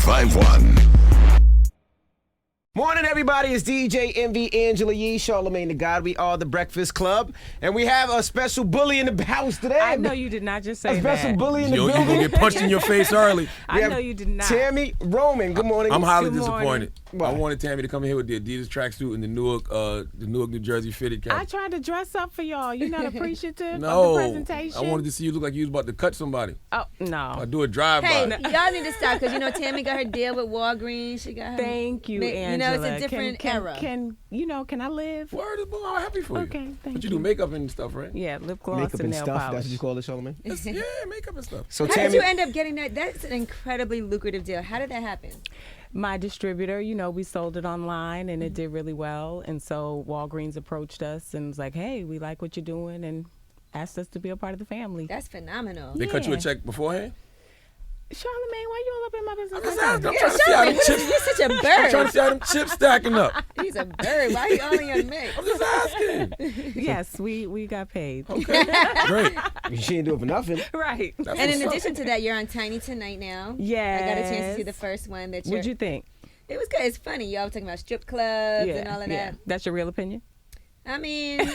1051. Morning, everybody. It's DJ Envy, Angela Yee, Charlamagne the God. We are the Breakfast Club, and we have a special bully in the house today. I know you did not just say that. A special bully in the building. You're going to get punched in your face early. I know you did not. Tami Roman, good morning. I'm highly Good disappointed. Why? I wanted Tami to come in here with the Adidas tracksuit and the Newark, New Jersey fitted cap. I tried to dress up for y'all. You're not appreciative No, of the presentation? I wanted to see you look like you was about to cut somebody. Oh, no. Or do a drive-by. Hey, y'all need to stop because Tami got her deal with Walgreens. She got her. Thank you, Angela. It's a different era. Can I live? Word is born. I'm happy for you. Okay, thank But you you. do makeup and stuff, right? Yeah, lip gloss Makeup and and nail stuff. polish. That's what you call it, Charlamagne? Yeah, makeup and stuff. So How did you Tami, end up getting that? That's an incredibly lucrative deal. How did that happen? My distributor, we sold it online and it did really well. And so Walgreens approached us and was like, hey, we like what you're doing, and asked us to be a part of the family. That's phenomenal. They cut you a Yeah. check beforehand? Charlamagne, why you all up in my business? I'm just like asking. that? I'm trying to see how them chips. You're such a I'm trying to bird. see how them chips stacking up. He's a bird. Why are you only on me? I'm just asking. Yes, we got paid. Okay, great. she didn't do it for nothing. Right. That's And in what's up. addition to that, you're on Tiny Tonight now. Yes. I got a chance to see the first one. What'd you think? It was good. It's funny. Y'all were talking about strip clubs and all of that. That's your real opinion? I mean,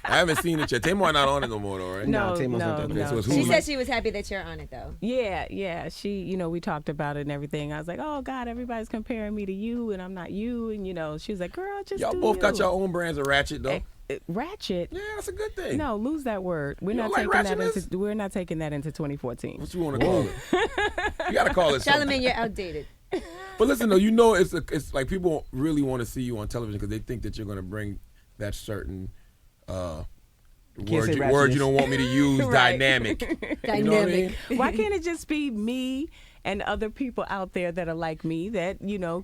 I haven't seen it yet. Tamar's not on it no more, though, right? No, Tamar's not no, that no. So it's she Hulu. said she was happy that you're on it, though. Yeah. She, we talked about it and everything. I was like, oh, God, everybody's comparing me to you, and I'm not you. And, she was like, girl, just Y'all do both you. got your own brands of ratchet, though. Ratchet? Yeah, that's a good thing. No, lose that word. We're You not don't like taking that ratchetness? into. We're not taking that into 2014. What you want to call it? You got to call it something. Charlamagne, you're outdated. But listen, though, it's like people really want to see you on television because they think that you're going to bring that certain word say you ratchetness. don't want me to use, Right. dynamic. You know what I mean? Why can't it just be me and other people out there that are like me that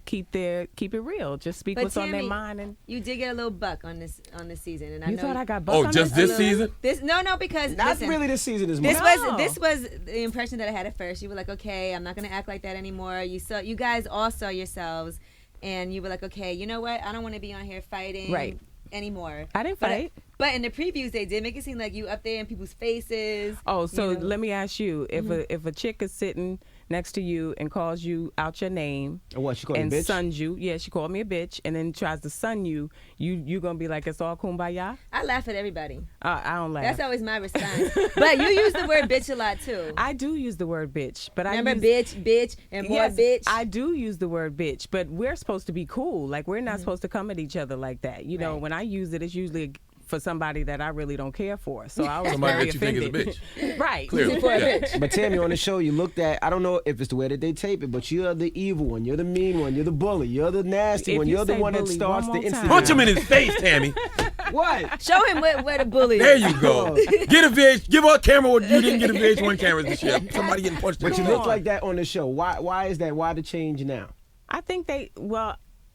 keep it real, just speak But what's on their Tami, mind? And You did get a little buck on this season, and I you know thought I got buck Oh, on just this? this season? because Not listen, really this season as much. This was the impression that I had at first. You were like, okay, I'm not gonna act like that anymore. You guys all saw yourselves, and you were like, okay, you know what? I don't want to be on here fighting anymore. I didn't fight. But in the previews, they did make it seem like you up there in people's faces. Oh, so you know. let me ask you: if a chick is sitting next to you and calls you out your name Or what, she called you and a bitch? suns you, yeah, she called me a bitch, and then tries to sun you, you gonna be like, it's all kumbaya? I laugh at everybody. I don't laugh. That's always my response. But you use the word bitch a lot too. I do use the word bitch, but Remember I use, bitch, and more yes, bitch. I do use the word bitch, but we're supposed to be cool. Like, we're not supposed to come at each other like that. Right. When I use it, it's usually for somebody that I really don't care for. So I was Somebody very that you think is a offended. bitch. Right. Clearly. For a Yeah. bitch. But Tami, on the show, you looked at, I don't know if it's the way that they tape it, but you're the evil one. You're the mean one. You're the bully. You're the nasty If one. you You're the say one that bully starts one the more time. incident. Punch him in his face, Tami. What? Show him what a bully There is. you go. Get a give her a camera. You didn't get a VH1 camera this year. Somebody getting punched. But you in the look like that on the show. Why is that? Why the change now? I think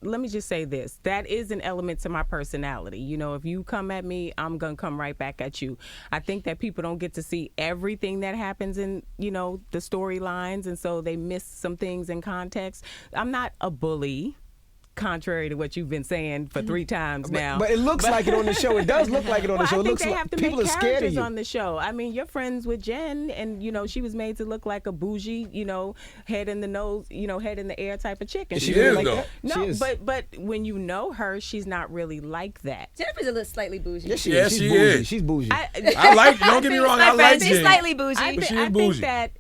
let me just say this. That is an element to my personality. If you come at me, I'm going to come right back at you. I think that people don't get to see everything that happens in, the storylines, and so they miss some things in context. I'm not a bully, contrary to what you've been saying for 3 times now. But it looks like it on the show. It does look like it on the show. I It think looks they like have to people make are scared of characters you. on the show. I mean, you're friends with Jen, and she was made to look like a bougie, head in the nose, head in the air type of chick. And She really is, like though. that? No, She is. but when you know her, she's not really like that. Jennifer's a little slightly bougie. Yes, she Yes, is. She's she bougie. is. She's bougie. I like. Don't get me wrong. I like She's Jen. slightly bougie. I But she think is bougie. that.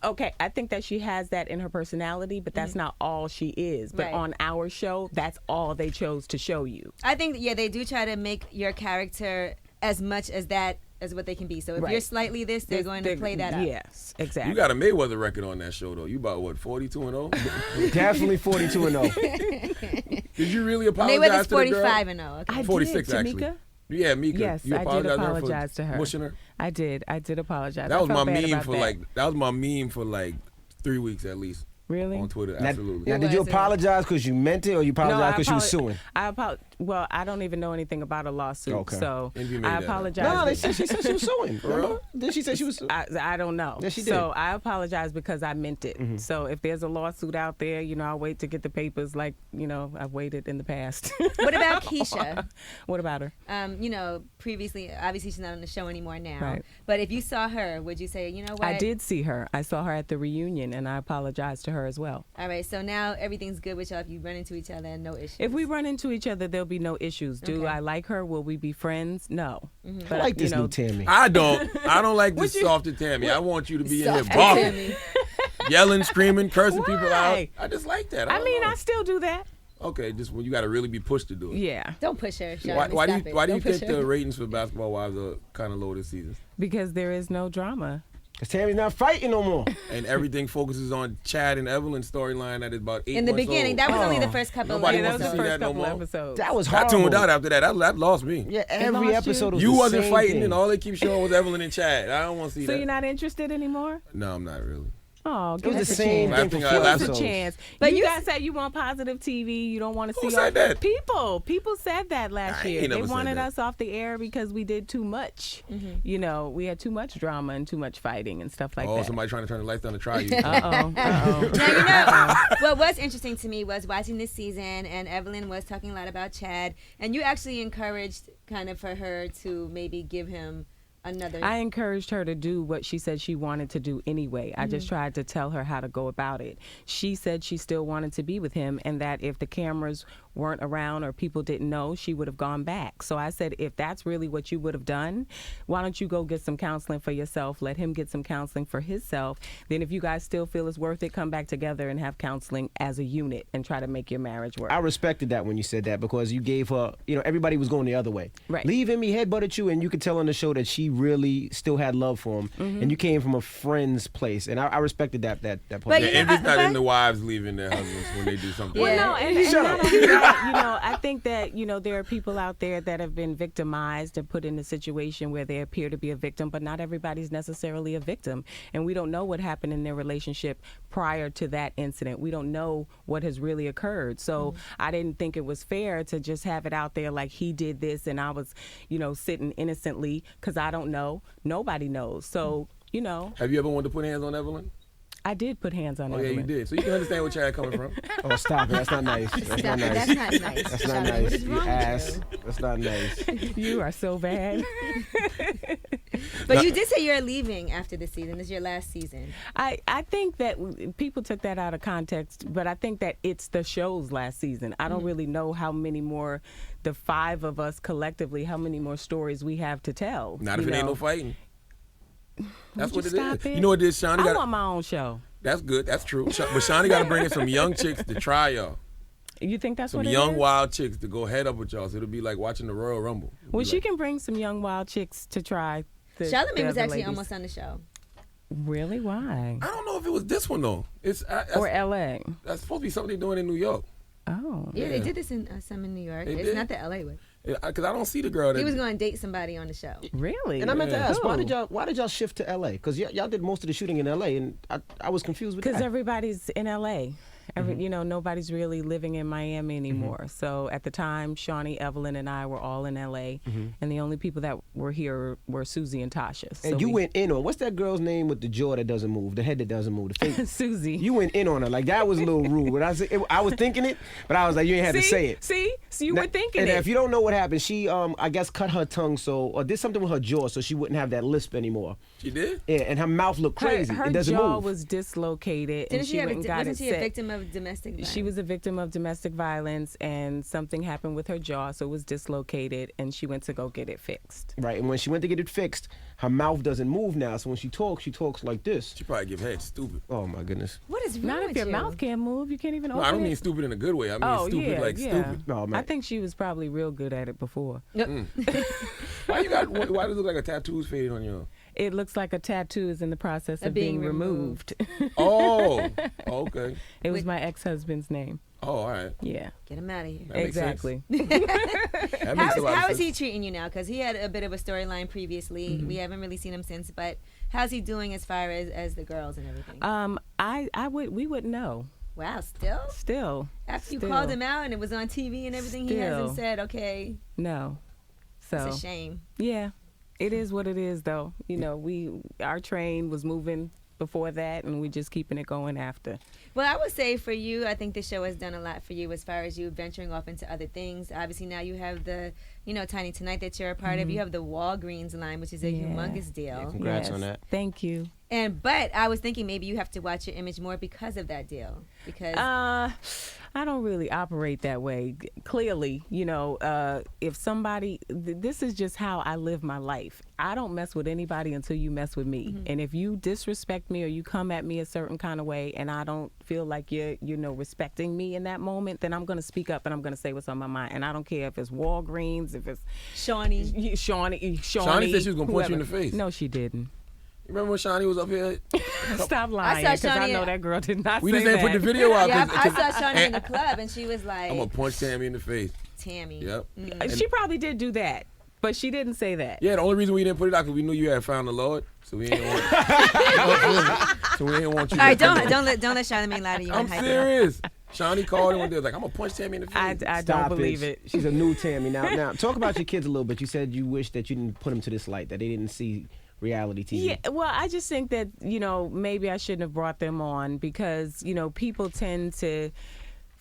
Okay, I think that she has that in her personality, but that's not all she is. But Right. on our show, that's all they chose to show you. I think, they do try to make your character as much as that as what they can be. So if Right. you're slightly this, they're going to play that up. Yes, exactly. You got a Mayweather record on that show, though. You about, what, 42-0? Definitely 42-0. Did you really apologize Mayweather's to the girl? 45-0. Okay. I 46, did, actually. Tamika. Yeah, Mika. Yes, you I did apologized apologize to her. Mushing her? I did apologize. That was I my felt bad meme about for that. that was my meme for 3 weeks at least. Really? On Twitter, Now, absolutely. now, did you was it? apologize because you meant it, or you apologized because you was suing? I Well, I don't even know anything about a lawsuit, Okay. so Envy made I that up. apologize. No, she said she was suing. Remember? Then she said she was. I don't know. Yes, she did. So I apologize because I meant it. So if there's a lawsuit out there, I'll wait to get the papers like, I've waited in the past. What about Keisha? What about her? Previously, obviously she's not on the show anymore now. Right. But if you saw her, would you say, you know what? I did see her. I saw her at the reunion, and I apologized to her as well. All right, so now everything's good with y'all if you run into each other and no issues. If we run into each other, there'll be no issues. Do Okay. I like her? Will we be friends? No. I like this new Tami. I don't like this softer Tammy. I want you to be in here Soft barking, Tammy. yelling, screaming, cursing people out. Why? I just like that. I don't mean, know. I still do that. Okay, just when you got to really be pushed to do it. Yeah. Don't push her, Sean. Why do Stop it. you Don't think push the her. ratings for Basketball Wives are kind of low this season? Because there is no drama. Because Tammy's not fighting no more. And everything focuses on Chad and Evelyn's storyline that is about 8 In the months beginning, old. that was only Oh. the first couple Nobody of Yeah, that wants was to the see first that no couple more. episodes. That was I horrible. tuned out after that. That lost me. Yeah, lost every you? episode was You the wasn't same fighting, thing. and all they keep showing was Evelyn and Chad. I don't want to see So that. you're not interested anymore? No, I'm not really. Oh, It was give the us a same chance. thing for Give us 4 a Give us episodes. a chance. But you you guys said you want positive TV. You don't want to see Who our said that? people said that last I year. ain't They never said wanted that. us off the air because we did too much. We had too much drama and too much fighting and stuff like Oh, that. somebody trying to turn the lights down to try you. Uh-oh. Now, what was interesting to me was watching this season, and Evelyn was talking a lot about Chad, and you actually encouraged kind of for her to maybe give him another. I encouraged her to do what she said she wanted to do anyway. I just tried to tell her how to go about it. She said she still wanted to be with him and that if the cameras weren't around or people didn't know, she would have gone back. So I said, if that's really what you would have done, why don't you go get some counseling for yourself, let him get some counseling for himself. Then if you guys still feel it's worth it, come back together and have counseling as a unit and try to make your marriage work. I respected that when you said that because you gave her, everybody was going the other way. Right. Leave him, he headbutted you, and you could tell on the show that she really still had love for him, and you came from a friend's place, and I respected that part. But Yeah, you know, envy's not but- in the wives leaving their husbands when they do something. Well, Yeah. no, and not only that, I think that, there are people out there that have been victimized and put in a situation where they appear to be a victim, but not everybody's necessarily a victim. And we don't know what happened in their relationship prior to that incident. We don't know what has really occurred. So I didn't think it was fair to just have it out there like he did this and I was, sitting innocently because I don't know. Nobody knows. So, Have you ever wanted to put hands on Evelyn? I did put hands on Oh, yeah, Evelyn. you did. So you can understand where Chad coming from. Oh, stop it. That's not nice. That's Stop not it. nice. That's not nice. That's not Sean, nice. What is You wrong ass. with you? That's not nice. You are so bad. But you did say you're leaving after this season. This is your last season. I think that people took that out of context, but I think that it's the show's last season. I don't really know how many more, the 5 of us collectively, how many more stories we have to tell. Not if it ain't no fighting. That's Would what you it is. stop it? You know what it is, Shawnee? I want my own show. That's good. That's true. But Shawnee got to bring in some young chicks to try y'all. You think that's Some what it young, is? wild chicks to go head up with y'all. So it'll be like watching the Royal Rumble. It'll Well, be she like, can bring some young wild chicks to try. Charlamagne was other actually ladies. almost on the show. Really? Why? I don't know if it was this one, though. Or L.A. That's supposed to be something they're doing in New York. Oh. Yeah, they Yeah. did this in some in New York. They It's did? not the LA way. Because I don't see the girl that... He was going to date somebody on the show. Really? And I meant to Yeah. ask, why Who? did y'all shift to L.A.? Because y'all did most of the shooting in L.A., and I was confused with Because that. everybody's in L.A. Nobody's really living in Miami anymore. So at the time, Shawnee, Evelyn, and I were all in L.A. And the only people that were here were Susie and Tasha. So And you went in on, what's that girl's name with the jaw that doesn't move, the head that doesn't move, the fake? Susie. You went in on her. Like, that was a little rude. When I was thinking it, but I was like, you ain't had to say it. See? So you were thinking and it. if you don't know what happened, she, I guess, cut her tongue or did something with her jaw so she wouldn't have that lisp anymore. She did? Yeah, and her mouth looked crazy. Her it doesn't jaw move. was dislocated, Didn't and she she have went and got wasn't it she a set. victim of domestic violence? She was a victim of domestic violence, and something happened with her jaw, so it was dislocated, and she went to go get it fixed. Right, and when she went to get it fixed, her mouth doesn't move now. So when she talks like this. She probably give head stupid. Oh my goodness. What is wrong Not with if your you? mouth can't move, you can't even No, open I don't it. mean stupid in a good way. I mean stupid stupid. No, man. I think she was probably real good at it before. Why does it look like a tattoo's faded on you? It looks like a tattoo is in the process of being removed. Oh, okay. It was my ex-husband's name. Oh, all right. Yeah, Get him out of here. That makes sense. exactly. That makes a lot How of is he sense. treating you now? Because he had a bit of a storyline previously. We haven't really seen him since. But how's he doing as far as the girls and everything? We wouldn't know. Wow, still? After you called him out and it was on TV and everything, he hasn't said, okay. No. So it's a shame. Yeah. It is what it is, though. You know, our train was moving before that, and we just keeping it going after. Well, I would say for you, I think the show has done a lot for you as far as you venturing off into other things. Obviously, now you have the, Tiny Tonight that you're a part of. You have the Walgreens line, which is a humongous deal. Yeah, congrats on that. Thank you. But I was thinking maybe you have to watch your image more because of that deal. Because I don't really operate that way. Clearly, if somebody, this is just how I live my life. I don't mess with anybody until you mess with me. Mm-hmm. And if you disrespect me or you come at me a certain kind of way and I don't feel like you're, respecting me in that moment, then I'm going to speak up and I'm going to say what's on my mind. And I don't care if it's Walgreens, if it's Shawnee. Shawnee said she was going to punch you in the face. No, she didn't. Remember when Shawnee was up here? Stop lying, because I know that girl did not we say just didn't put the video out. Yeah, I saw Shawnee in the club, and she was like, I'm going to punch Tammy in the face. Tammy. Yep. Mm-hmm. She probably did do that, but she didn't say that. Yeah, the only reason we didn't put it out because we knew you had found the Lord, so we didn't want you. All right, don't let Shawnee lie to you. I'm serious. Shawnee called and one day was like, I'm going to punch Tammy in the face. I don't believe it. She's a new Tammy. Now, talk about your kids a little bit. You said you wish that you didn't put them to this light, that they didn't see reality TV. Yeah, well, I just think that, maybe I shouldn't have brought them on because, people tend to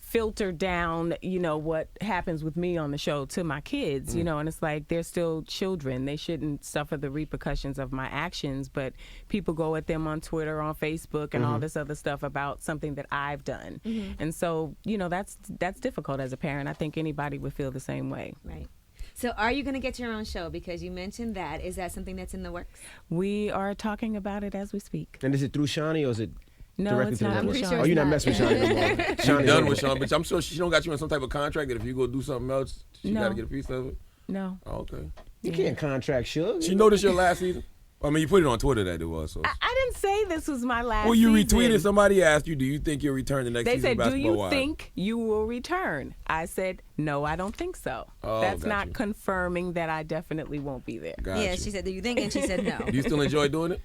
filter down, what happens with me on the show to my kids, and it's like they're still children. They shouldn't suffer the repercussions of my actions, but people go at them on Twitter, on Facebook, and all this other stuff about something that I've done. Mm-hmm. And so, that's difficult as a parent. I think anybody would feel the same way. Right. So are you going to get your own show? Because you mentioned that. Is that something that's in the works? We are talking about it as we speak. And is it through Shawnee or is it directly it's not to with the Shawnee. Oh, you're not messing with Shawnee no more. She's done with Shawnee, but I'm sure she don't got you in some type of contract that if you go do something else, she got to get a piece of it? No. Oh, okay. You can't contract Suge. She noticed your last season? I mean, you put it on Twitter that it was. So. I didn't say this was my last Well, you season. retweeted. Somebody asked you, do you think you'll return the next they season of said, do Basketball you Wives? think you will return? I said, no, I don't think so. Oh, That's not you. confirming that I definitely won't be there. Yeah, she said, do you think? And she said no. Do you still enjoy doing it?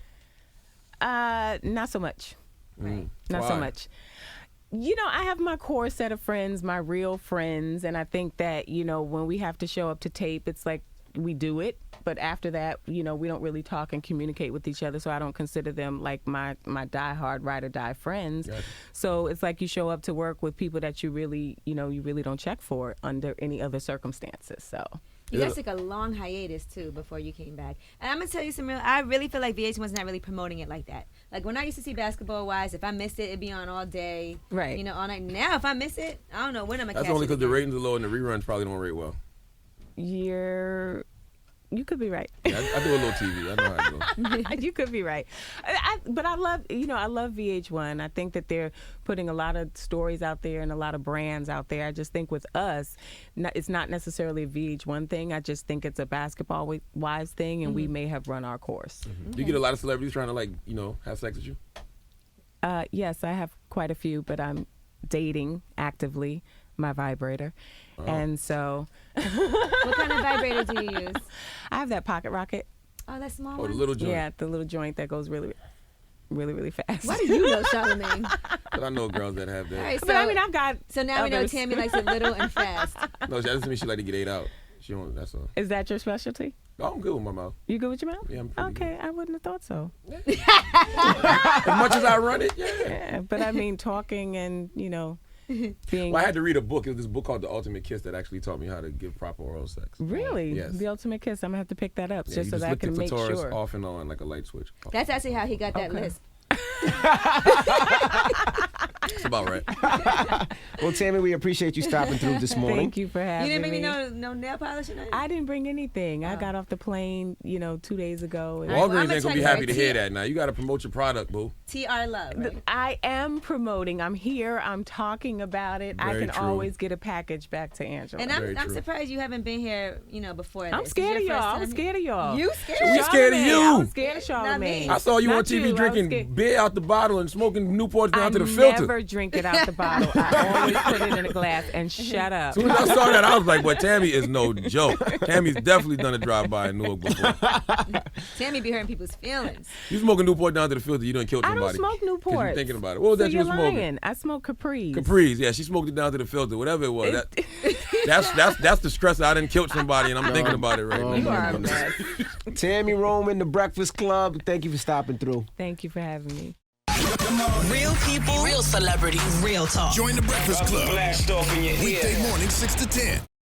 Not so much. Right. Not so much. I have my core set of friends, my real friends, and I think that, when we have to show up to tape, it's like we do it. But after that, we don't really talk and communicate with each other, so I don't consider them like my diehard ride or die friends. Gotcha. So it's like you show up to work with people that you really don't check for under any other circumstances. So. You guys took a long hiatus, too, before you came back. And I'm going to tell you I really feel like VH1's not really promoting it like that. Like, when I used to see Basketball Wives, if I missed it, it'd be on all day. Right. All night. Now, if I miss it, I don't know when I'm going to catch it. That's only because the ratings are low and the reruns probably don't rate well. You could be right. Yeah, I do a little TV. I know how it goes. You could be right. But I love VH1. I think that they're putting a lot of stories out there and a lot of brands out there. I just think with us, it's not necessarily a VH1 thing. I just think it's a Basketball Wives thing, and we may have run our course. Mm-hmm. Do you get a lot of celebrities trying to, have sex with you? Yes, I have quite a few, but I'm dating actively my vibrator. Oh. And so... What kind of vibrator do you use? I have that pocket rocket. Oh, that small one? one? The little joint. Yeah, the little joint that goes really, really, really fast. Why do you know, Charlamagne? But I know girls that have that. All right, but I mean, I've got So now others. We know Tammy likes it little and fast. No, that doesn't mean she like to get ate out. She don't, that's all. Is that your specialty? Oh, I'm good with my mouth. You good with your mouth? Yeah, I'm pretty Okay, I wouldn't have thought so. As much as I run it, Yeah, but I mean, talking and, being... Well, I had to read a book. It was this book called The Ultimate Kiss that actually taught me how to give proper oral sex. Really? Yes. The Ultimate Kiss. I'm going to have to pick that up just so that I can make sure. Off and on like a light switch. That's actually how he got that list. That's about right. Well, Tammy, we appreciate you stopping through this morning. Thank you for having me. You didn't bring me no nail polish or nothing? I didn't bring anything. I got off the plane, 2 days ago. And Walgreens ain't gonna be happy to hear that now. You got to promote your product, boo. TR Love. Right? I am promoting. I'm here. I'm talking about it. Very I can true. always get a package back to Angela. And I'm surprised you haven't been here, before this. I'm scared of y'all. I'm scared of y'all. You scared? We scared of you. I'm scared of Charlamagne. I saw you on Not TV you. drinking beer out the bottle and smoking Newports down to the I filter. never drink it out the bottle. I always put it in a glass and shut up. As soon as I saw that, I was like, "Well, Tami is no joke. Tami's definitely done a drive-by in Newark before." Tami be hurting people's feelings. You smoking Newport down to the filter, you done killed I somebody. don't smoke 'Cause Newport. you thinking about it. What was that you you're were smoking? lying. I smoke Capri's. Capri's, yeah, she smoked it down to the filter, whatever it was. That's the stress. I done killed somebody, and I'm thinking about it right now. You are a mess. Tami Roman, The Breakfast Club. Thank you for stopping through. Thank you for having me. Real people, real celebrities, real talk. Join The Breakfast Club. Blast off in your ear. Weekday morning, 6 to 10.